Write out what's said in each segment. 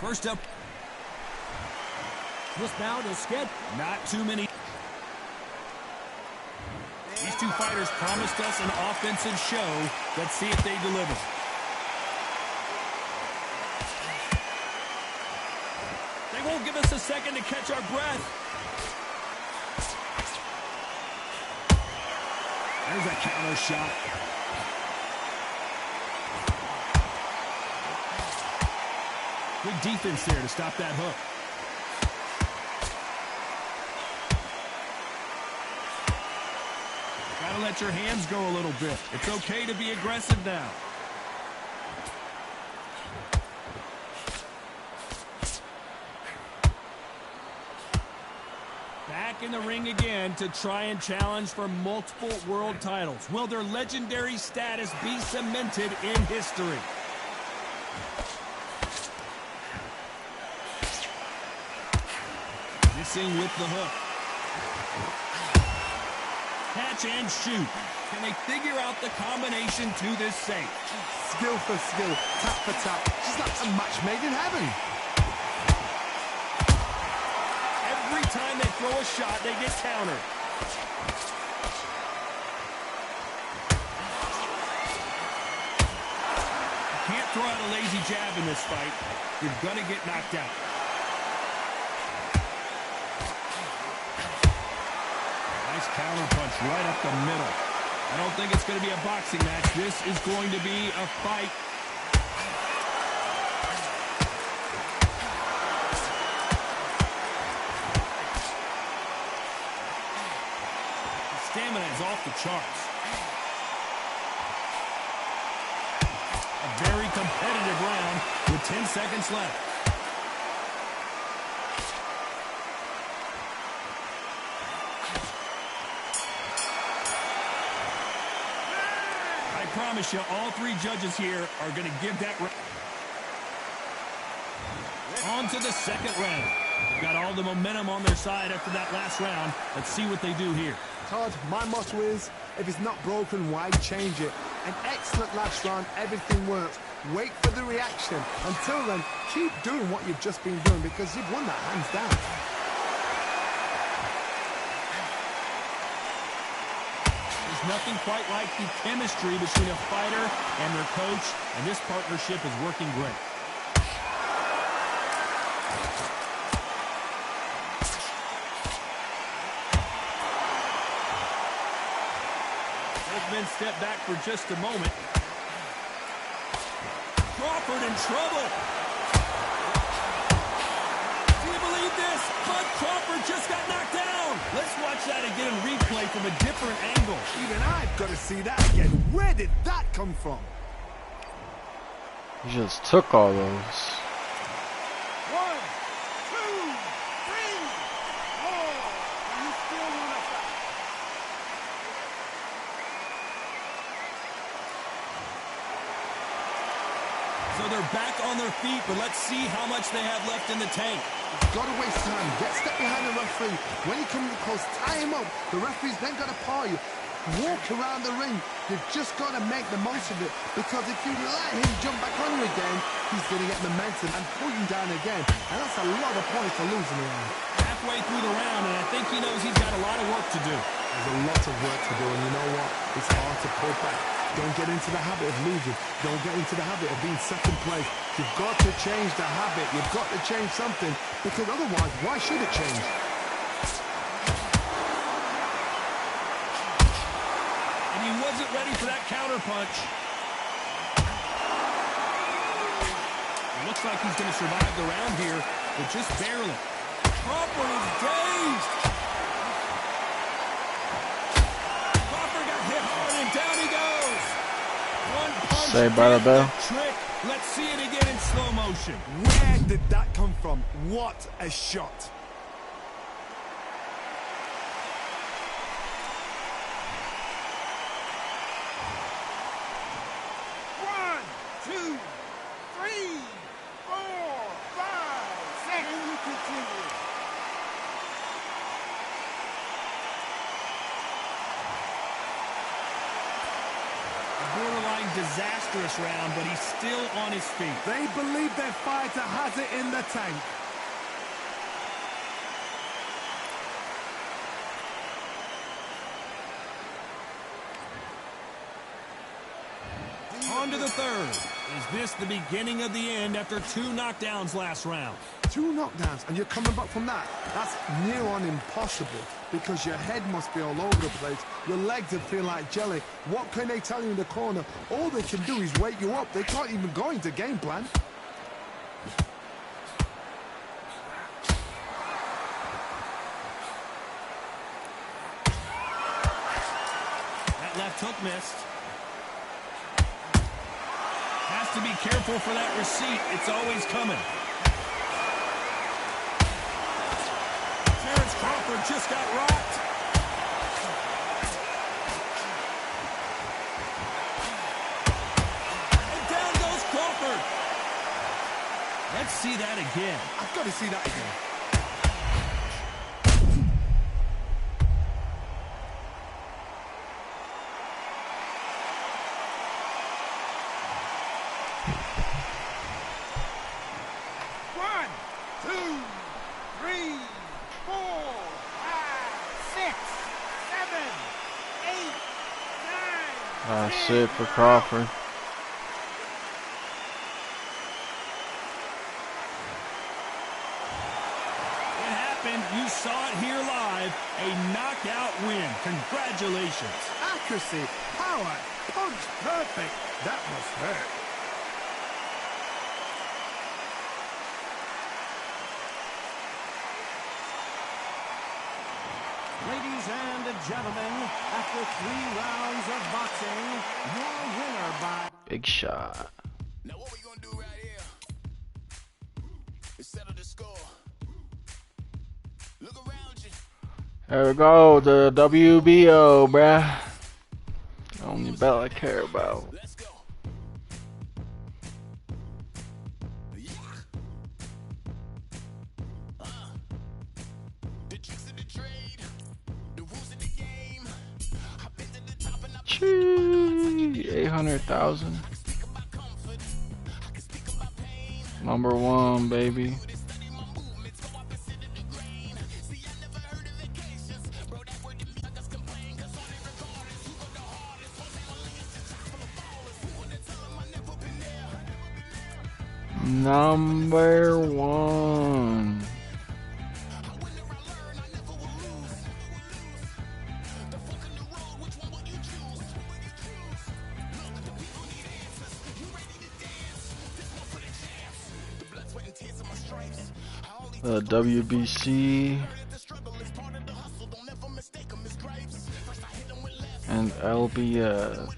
First up. This bout is scheduled. Not too many. These two fighters promised us an offensive show. Let's see if they deliver. They won't give us a second to catch our breath. There's a counter shot. Good defense there to stop that hook. Gotta let your hands go a little bit. It's okay to be aggressive now. Back in the ring again to try and challenge for multiple world titles. Will their legendary status be cemented in history? Missing with the hook. Catch and shoot. Can they figure out the combination to this safe? Skill for skill, tap for tap. Just like a match made in heaven. Every time they throw a shot, they get countered. You can't throw out a lazy jab in this fight. You're going to get knocked out. Nice counter punch right up the middle. I don't think it's going to be a boxing match. This is going to be a fight. The stamina is off the charts. A very competitive round with 10 seconds left. I promise you, all three judges here are going to give that on to the second round. Got all the momentum on their side after that last round. Let's see what they do here. Todd, my motto is, if it's not broken, why change it? An excellent last round, everything works. Wait for the reaction. Until then, keep doing what you've just been doing because you've won that hands down. Nothing quite like the chemistry between a fighter and their coach, and this partnership is working great. Both men step back for just a moment. Crawford in trouble. Do you believe this? Bud Crawford just got knocked down. Let's watch that again in replay from a different angle. Even I've got to see that again. Where did that come from? He just took all those. 1, 2, 3, 4. You still want to fight? So they're back on their feet, but let's see how much they have left in the tank. Got to waste time. Get step behind the referee. When you come close, tie him up. The referee's then got to paw you. Walk around the ring. You've just got to make the most of it. Because if you let him jump back on you again, he's going to get momentum and pull you down again. And that's a lot of points for losing the round. Halfway through the round, and I think he knows he's got a lot of work to do. There's a lot of work to do, and you know what? It's hard to pull back. Don't get into the habit of losing. Don't get into the habit of being second place. You've got to change the habit. You've got to change something, because otherwise, why should it change? And he wasn't ready for that counter punch. It looks like he's going to survive the round here, but just barely. Crawford is dazed. Crawford got hit hard, and down he goes. One punch. Saved by the bell. Trick. Let's see it again in slow motion. Where did that come from? What a shot. One, two, three, 4, 5, 6. And you continue. A borderline disastrous round, but he's still on his feet. They believe their fighter has it in the tank. On to the third. Is this the beginning of the end after 2 knockdowns last round? 2 knockdowns, and you're coming back from that? That's near on impossible, because your head must be all over the place. Your legs would feel like jelly. What can they tell you in the corner? All they can do is wake you up. They can't even go into game plan. That left hook missed. Has to be careful for that receipt. It's always coming. Terrence Crawford just got rocked. And down goes Crawford. Let's see that again. I've got to see that again. That's it for Crawford. It happened. You saw it here live. A knockout win. Congratulations. Accuracy, power, punch, perfect. That must hurt. Ladies and gentlemen, after 3 rounds of boxing, your winner by... Big shot. Now what we gonna do right here is settle the score. Look around you. There we go, the WBO, bruh. The only belt I care about. Let's go. Yeah. The tricks of the trade, the rules of the game. I've been to the top and I've Chee, 800,000. #1, baby. #1. The WBC and LBF.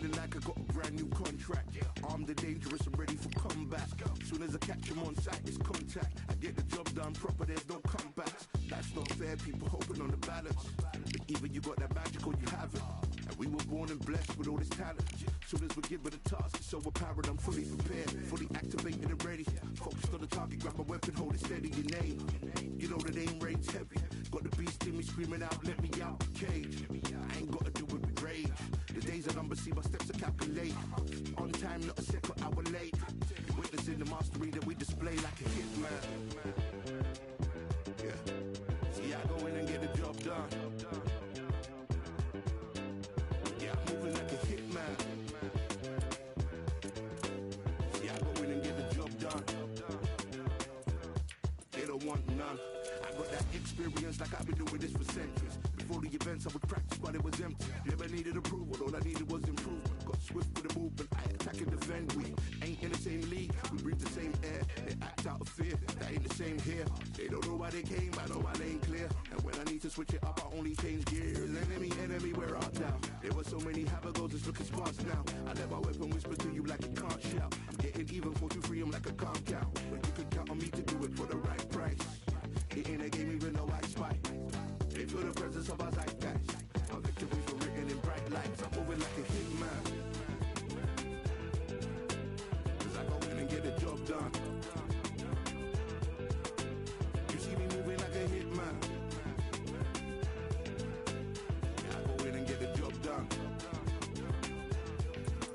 feeling like I got a brand new contract. Armed and dangerous, I'm ready for combat. Soon as I catch him on sight, it's contact. I get the job done proper, there's no comebacks. That's not fair, people hoping on the balance. But either you got that magic or you haven't. And we were born and blessed with all this talent. Soon as we're given a task, it's so apparent, I'm fully prepared, fully activated and ready. Focused on the target, grab my weapon, hold it steady, your name. You know the name reigns heavy. Got the beast in me screaming out, let me out the cage. I ain't gotta do it with rage. The days are numbered, see my steps are calculate. On time, not a second hour late. Witnessing the mastery that we display like a hitman. Yeah. See, I go in and get the job done. Yeah, I'm moving like a hitman. See, I go in and get the job done. They don't want none. I got that experience like I've been doing this for centuries. Before the events I would practice but it was empty. Never needed approval, all I needed was improvement. Got swift with the movement, I attack and defend. We ain't in the same league, we breathe the same air. They act out of fear, that ain't the same here. They don't know why they came, I know my lane clear. And when I need to switch it up, I only change gears. Enemy, where art thou? There were so many habagos, it's looking sparse now. I let my weapon whisper to you like it can't shout. I'm getting even 4-2-3, I'm like a calm count. But you can count on me to do it for the right price. It ain't a game even though I spy. They feel the presence of our zeitgeist. Our victories were written in bright lights. I'm moving like a hitman. Cause I go in and get the job done. You see me moving like a hitman. Yeah, I go in and get the job done.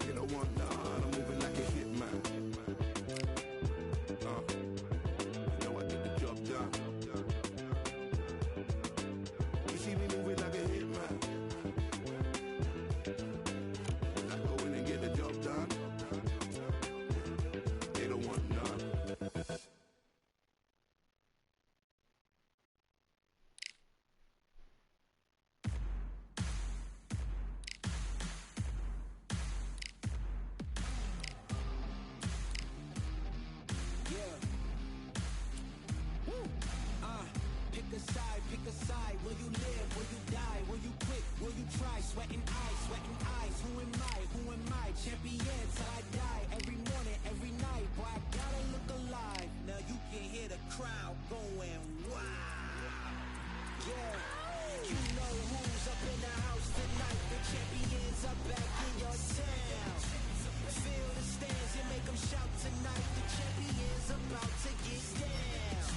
You don't want none. I'm moving like a hitman. You know I get the job done. You see me moving like a hitman. I go in and get the job done. They don't want none. Pick a side. Will you live? Will you die? Will you quit? Will you try? Sweating eyes. Who am I? Champion till I die. Every morning, every night. Boy, I gotta look alive. Now you can hear the crowd going wow. Yeah. You know who's up in the house tonight. The champions are back in your town. Feel the stands and make them shout tonight. The champions about to get down.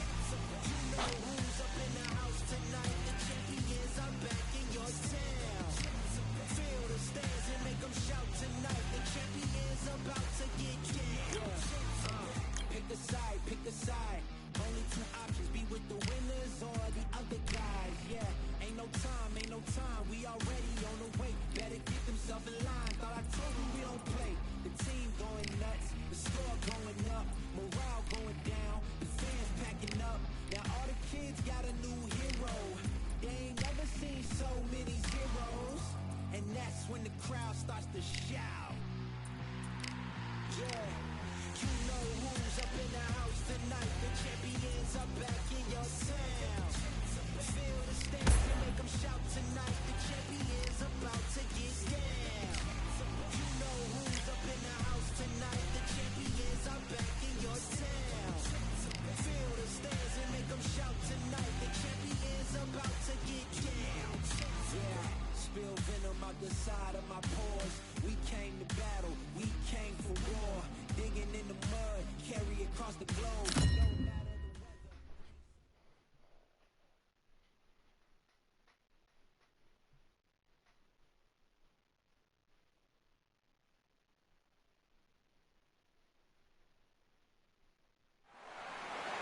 You know who's up in the house tonight. The champions are back in your town. Feel the stands and make them shout tonight. The champions about to get down. Pick a side. Only two options, be with the winners or the other guys. Yeah, ain't no time. We already on the way. Better get themselves in line. Thought I told you we don't play. The team going nuts, the score going up, morale going down, the fans packing up. Now all the kids got a new hero. They ain't never seen so many zeros. And that's when the crowd starts to shout. Yeah, you know who's up in the house tonight. The champions are back in your town. Feel the stands and make them shout tonight. The champions about to get down. You know who's up in the house tonight. The champions are back in your town. Feel the stands and make them shout tonight. The champions about to get down. Yeah, spill venom out the side of my pores. We came to battle, we came for war. Digging in the mud, carry across the globe. No matter the weather.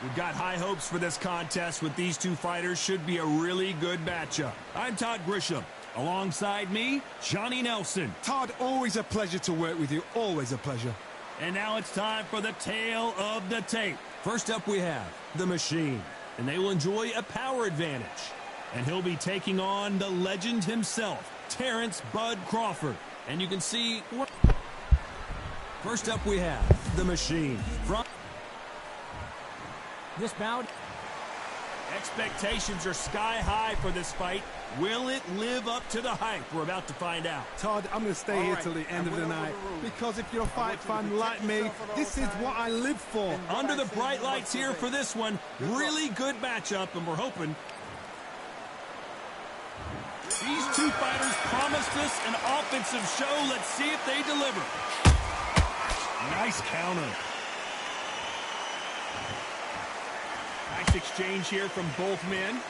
We've got high hopes for this contest with these two fighters. Should be a really good matchup. I'm Todd Grisham. Alongside me, Johnny Nelson. Todd, always a pleasure to work with you. Always a pleasure. And now it's time for the tale of the tape. First up we have The Machine. And they will enjoy a power advantage. And he'll be taking on the legend himself, Terrence Bud Crawford. And you can see what... First up we have The Machine. From this bout. Expectations are sky high for this fight. Will it live up to the hype? We're about to find out. Todd, I'm going to stay here till the end of the night because if you're a fight fan like me, this is what I live for. Under the bright lights here for this one. Really good matchup, and we're hoping. These two fighters promised us an offensive show. Let's see if they deliver. Nice counter. Nice exchange here from both men.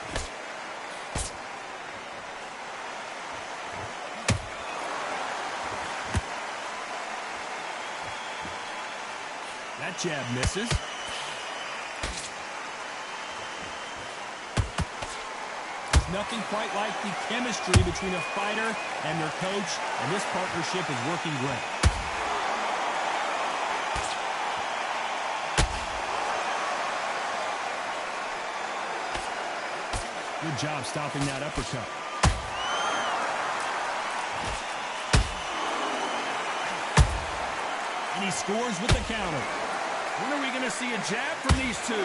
That jab misses. There's nothing quite like the chemistry between a fighter and their coach, and this partnership is working great. Good job stopping that uppercut. And he scores with the counter. When are we going to see a jab from these two?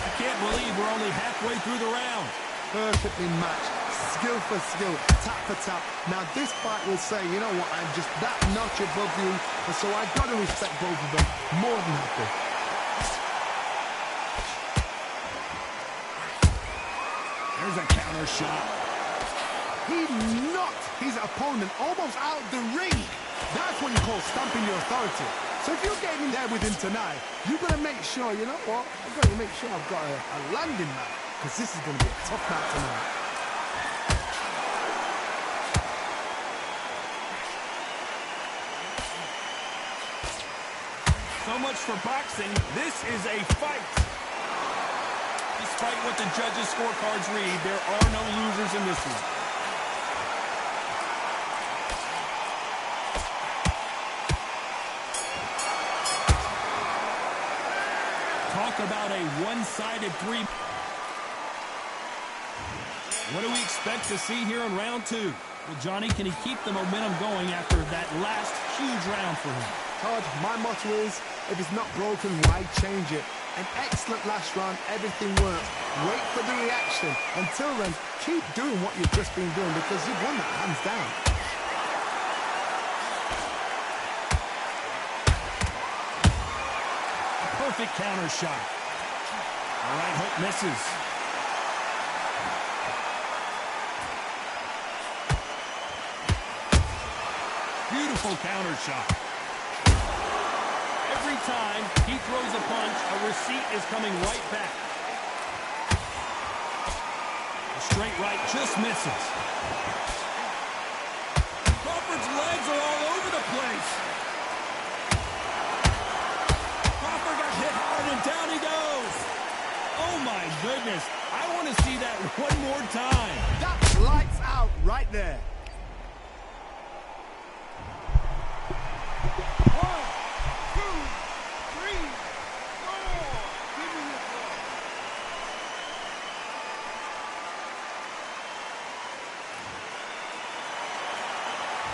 I can't believe we're only halfway through the round. Perfectly matched. Skill for skill, tap for tap. Now this fight will say, you know what, I'm just that notch above you, and so I've got to respect both of them. More than happy. There's a counter shot. He knocked his opponent almost out the ring. That's what you call stamping your authority. So if you're getting there with him tonight, you've got to make sure, you know what, I've got to make sure I've got a landing mat, because this is going to be a tough night tonight. So much for boxing. This is a fight. Despite what the judges' scorecards read, there are no losers in this one. Talk about a one-sided three. What do we expect to see here in round two? Well, Johnny, can he keep the momentum going after that last huge round for him? Todd, my motto is, if it's not broken, why change it? An excellent last round, everything worked. Wait for the reaction. Until then, keep doing what you've just been doing because you've won that hands down. A perfect counter shot. All right, hook misses. Beautiful counter shot. Every time he throws a punch, a receipt is coming right back. The straight right just misses. Crawford's legs are all over the place. Crawford got hit hard and down he goes. Oh my goodness. I want to see that one more time. That's lights out right there.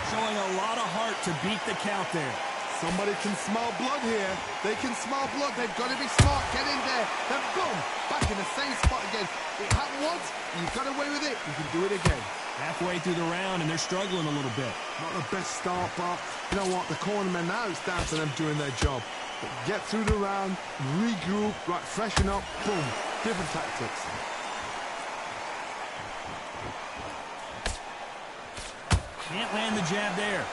Showing a lot of heart to beat the count there. Somebody can smell blood here. They can smell blood. They've got to be smart. Get in there. Then boom, back in the same spot again. It happened once. You got away with it. You can do it again. Halfway through the round, and they're struggling a little bit. Not the best start, but you know what? The cornermen now, it's down to them doing their job. But get through the round, regroup, right, freshen up, boom. Different tactics. Can't land the jab there.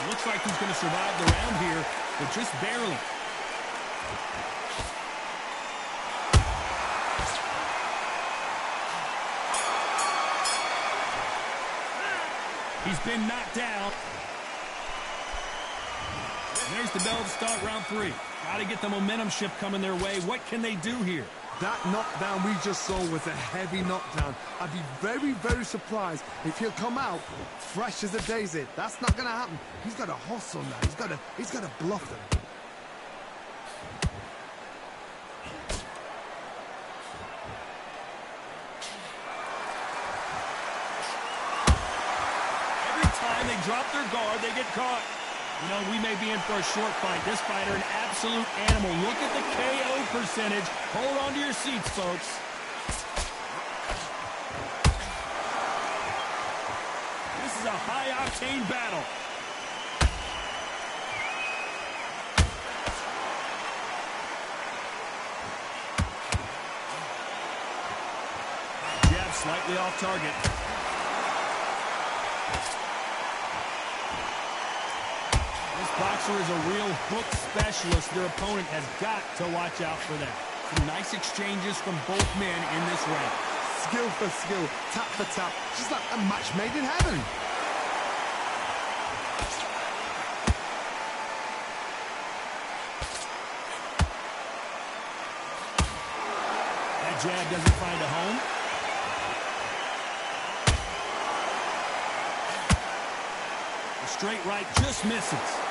It looks like he's going to survive the round here, but just barely. He's been knocked down. And there's the bell to start round three. Got to get the momentum shift coming their way. What can they do here? That knockdown we just saw was a heavy knockdown. I'd be very, very surprised if he'll come out fresh as a daisy. That's not going to happen. He's got to hustle now. He's got to bluff them. time they drop their guard, they get caught. You know, we may be in for a short fight. This fighter, an absolute animal. Look at the KO percentage. Hold on to your seats, folks. This is a high-octane battle. Jab slightly off target. Boxer is a real hook specialist. Their opponent has got to watch out for that. Some nice exchanges from both men in this round. Skill for skill, tap for tap. Just like a match made in heaven. That jab doesn't find a home. The straight right just misses.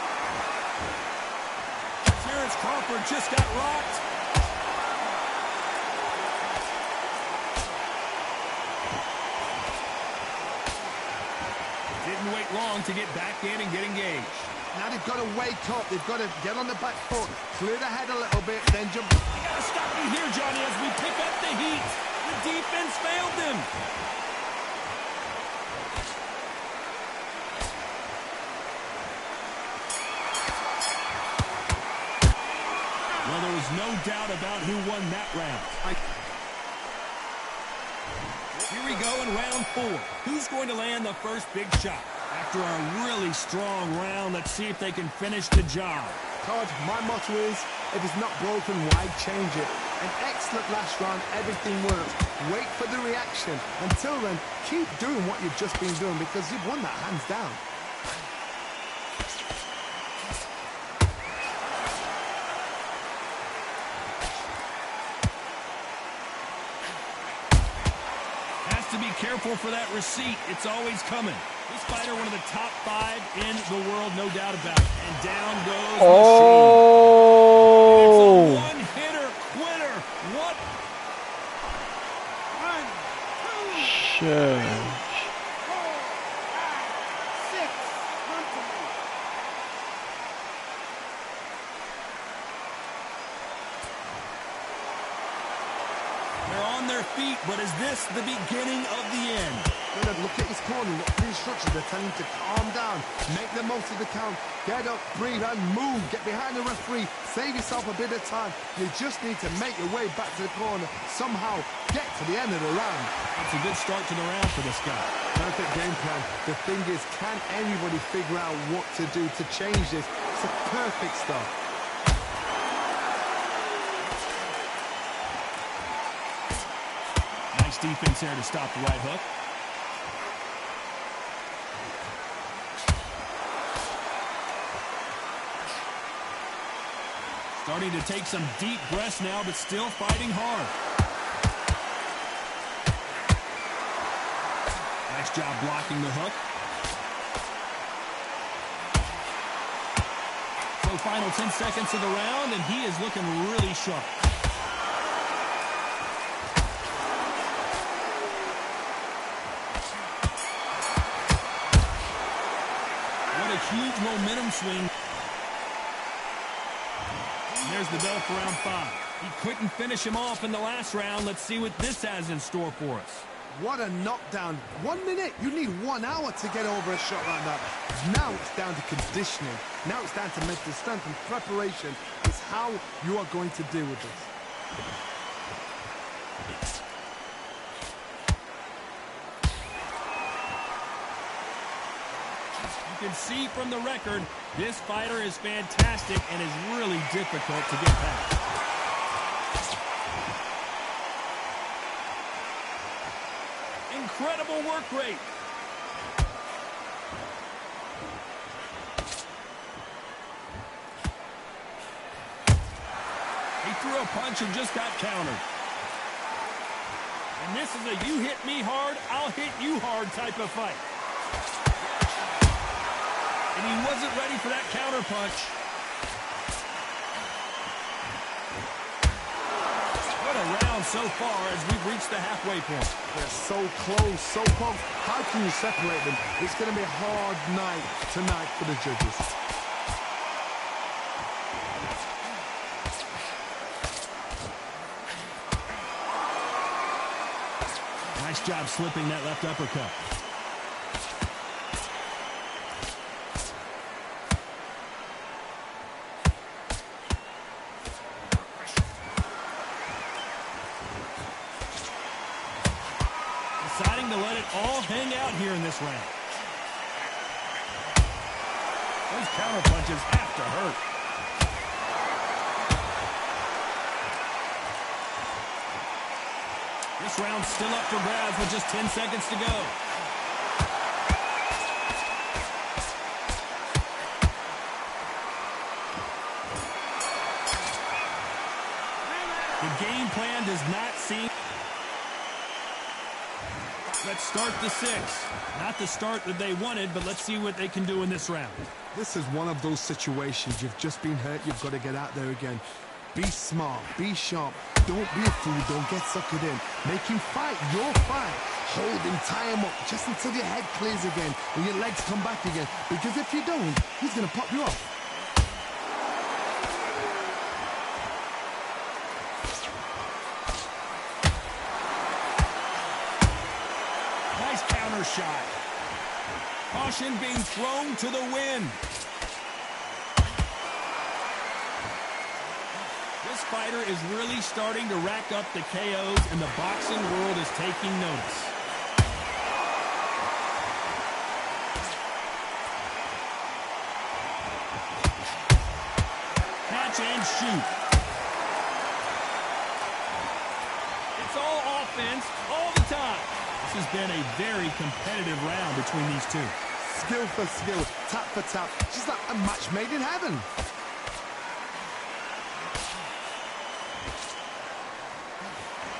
Terrence Crawford just got rocked. Didn't wait long to get back in and get engaged. Now they've got to wake up. They've got to get on the back foot, clear the head a little bit, then jump. You got to stop me here, Johnny, as we pick up the heat. The defense failed them. Well, there was no doubt about who won that round. Here we go in round 4. Who's going to land the first big shot? After a really strong round, let's see if they can finish the job. Todd, my motto is, if it's not broken, why change it? An excellent last round, everything works. Wait for the reaction. Until then, keep doing what you've just been doing because you've won that hands down. To be careful for that receipt. It's always coming. This fighter, one of the top 5 in the world, no doubt about it. And down goes Oh! Machine. It's a one-hitter quitter. What? 1, 2, Shit. 3, 4, 5, 6. Run to me. They're on their feet, but is this the beginning of the end? Leonard, look at his corner, look at the instructions. They're telling him to calm down, make the most of the count, get up, breathe, and move. Get behind the referee, save yourself a bit of time. You just need to make your way back to the corner, somehow get to the end of the round. That's a good start to the round for this guy. Perfect game plan. The thing is, can anybody figure out what to do to change this? It's a perfect start. Nice defense there to stop the right hook. Starting to take some deep breaths now, but still fighting hard. Nice job blocking the hook. So final 10 seconds of the round, and he is looking really sharp. What a huge momentum swing. There's the bell for round 5. He couldn't finish him off in the last round. Let's see what this has in store for us. What a knockdown. 1 minute. You need 1 hour to get over a shot like that. Now it's down to conditioning. Now it's down to mental strength and preparation. It's how you are going to deal with this. You can see from the record, this fighter is fantastic and is really difficult to get past. Incredible work rate. He threw a punch and just got countered. And this is a you hit me hard, I'll hit you hard type of fight. And he wasn't ready for that counter punch. What a round. round so far as we've reached the halfway point. They're so close, so close. How can you separate them? It's going to be a hard night tonight for the judges. Nice job slipping that left uppercut. Deciding to let it all hang out here in this round. Those counter punches have to hurt. This round's still up for grabs with just 10 seconds to go. The game plan does not seem... Let's start the 6. Not the start that they wanted, but let's see what they can do in this round. This is one of those situations. You've just been hurt. You've got to get out there again. Be smart. Be sharp. Don't be a fool. Don't get suckered in. Make him fight your fight. Hold him, tie him up just until your head clears again and your legs come back again. Because if you don't, he's going to pop you off. Nice counter shot. Caution being thrown to the wind. This fighter is really starting to rack up the KOs, and the boxing world is taking notice. Catch and shoot. It's all offense all the time. This has been a very competitive round between these two. Skill for skill, tap for tap, just like a match made in heaven.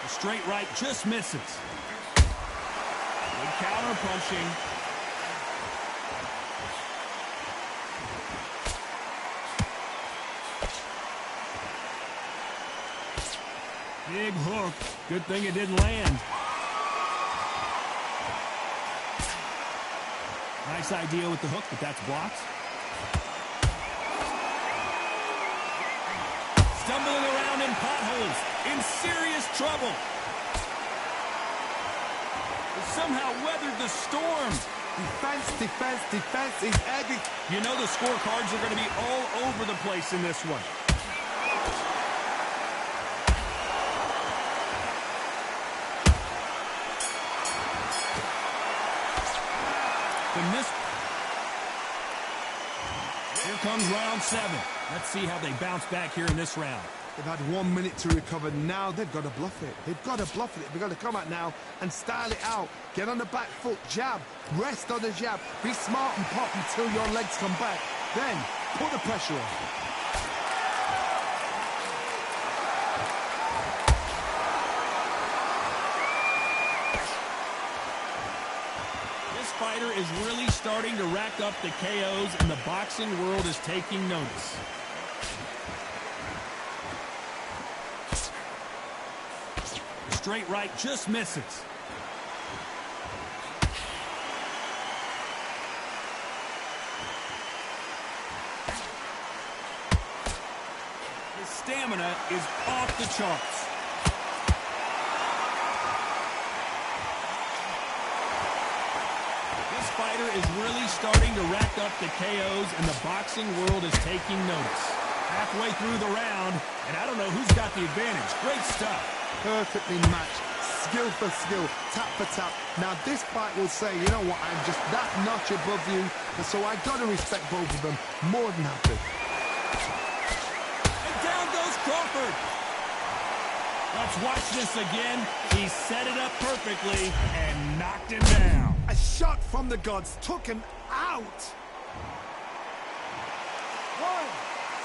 The straight right just misses. Good counter punching. Big hook. Good thing it didn't land. Nice idea with the hook, but that's blocked. Stumbling around in potholes, in serious trouble. But somehow weathered the storm. Defense, defense, defense is every... You know the scorecards are going to be all over the place in this one. Here comes round 7. Let's see how they bounce back here in this round. They've had 1 minute to recover. Now they've got to bluff it. They've got to bluff it. They've got to come out now and style it out. Get on the back foot, jab, rest on the jab. Be smart and pop until your legs come back. Then put the pressure on. Fighter is really starting to rack up the KOs, and the boxing world is taking notice. Straight right just misses. His stamina is off the charts. Fighter is really starting to rack up the KOs, and the boxing world is taking notice. Halfway through the round, and I don't know who's got the advantage. Great stuff. Perfectly matched. Skill for skill, tap for tap. Now this fight will say, you know what, I'm just that notch above you, and so I got to respect both of them. More than happy. And down goes Crawford. Let's watch this again. He set it up perfectly and knocked him down. A shot from the gods took him out. 1,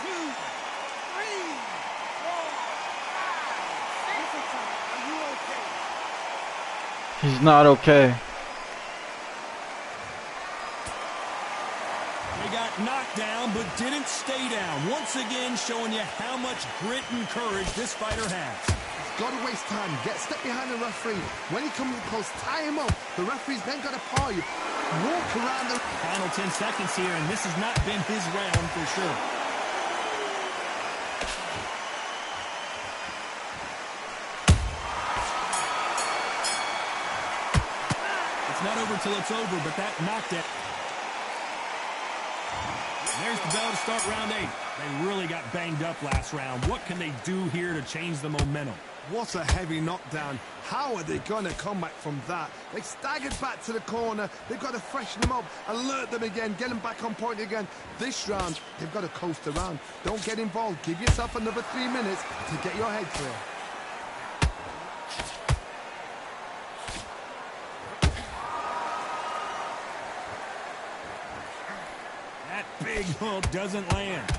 2, 3, 4, 5. Are you okay? He's not okay. They got knocked down, but didn't stay down. Once again, showing you how much grit and courage this fighter has. got to waste time. Get step behind the referee. When he comes close, tie him up. The referee's then got to paw you. Walk around the... Final 10 seconds here, and this has not been his round for sure. It's not over till it's over, but that knocked it. There's the bell to start round 8. They really got banged up last round. What can they do here to change the momentum? What a heavy knockdown. How are they going to come back from that? They staggered back to the corner. They've got to freshen them up, alert them again, get them back on point again. This round, they've got to coast around. Don't get involved. Give yourself another 3 minutes to get your head clear. That big hook doesn't land.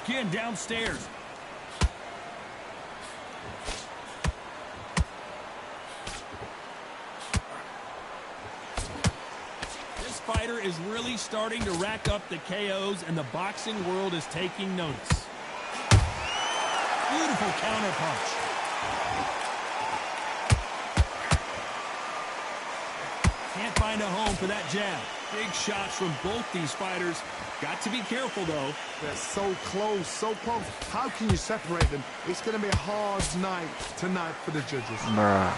Again, downstairs. This fighter is really starting to rack up the KOs, and the boxing world is taking notice. Beautiful counterpunch. Can't find a home for that jab. Big shots from both these fighters. Got to be careful, though. They're so close, so close. How can you separate them? It's going to be a hard night tonight for the judges. Bruh.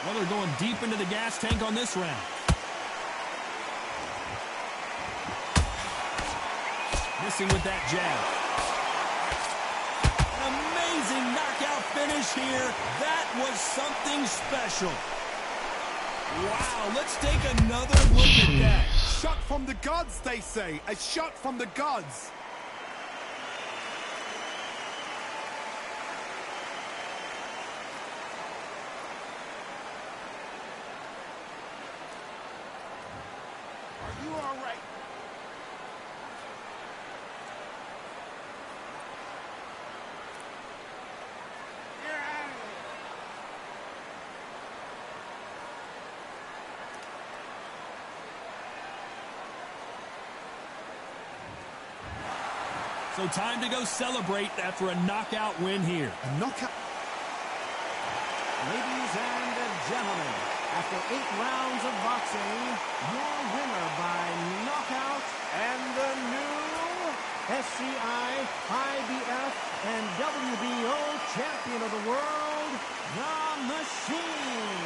Well, they're going deep into the gas tank on this round. Missing with that jab. An amazing knockout finish here. That was something special. Wow, let's take another look at that. Shot from the gods, they say. A shot from the gods. Are you all right? So time to go celebrate after a knockout win here. A knockout. Ladies and gentlemen, after 8 rounds of boxing, your winner by knockout and the new SCI, IBF, and WBO champion of the world, The Machine.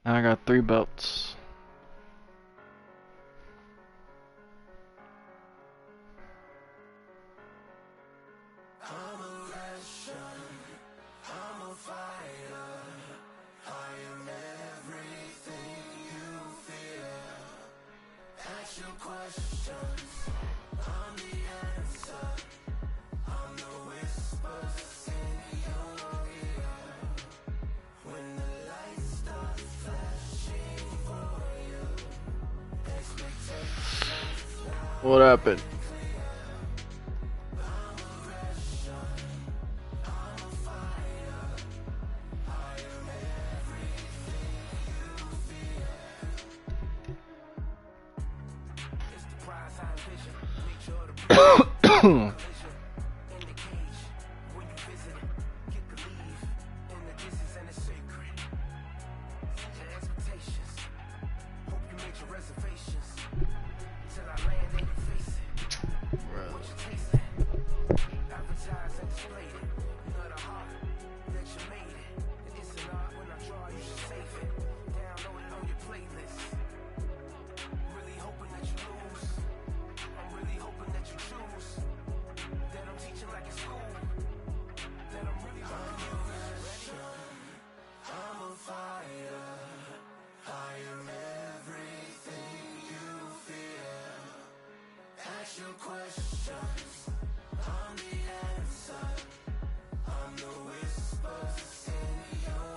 Now I got 3 belts. What happened?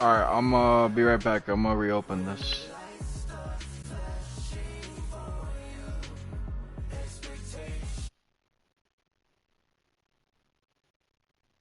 Alright, I'm be right back. I'm gonna reopen this.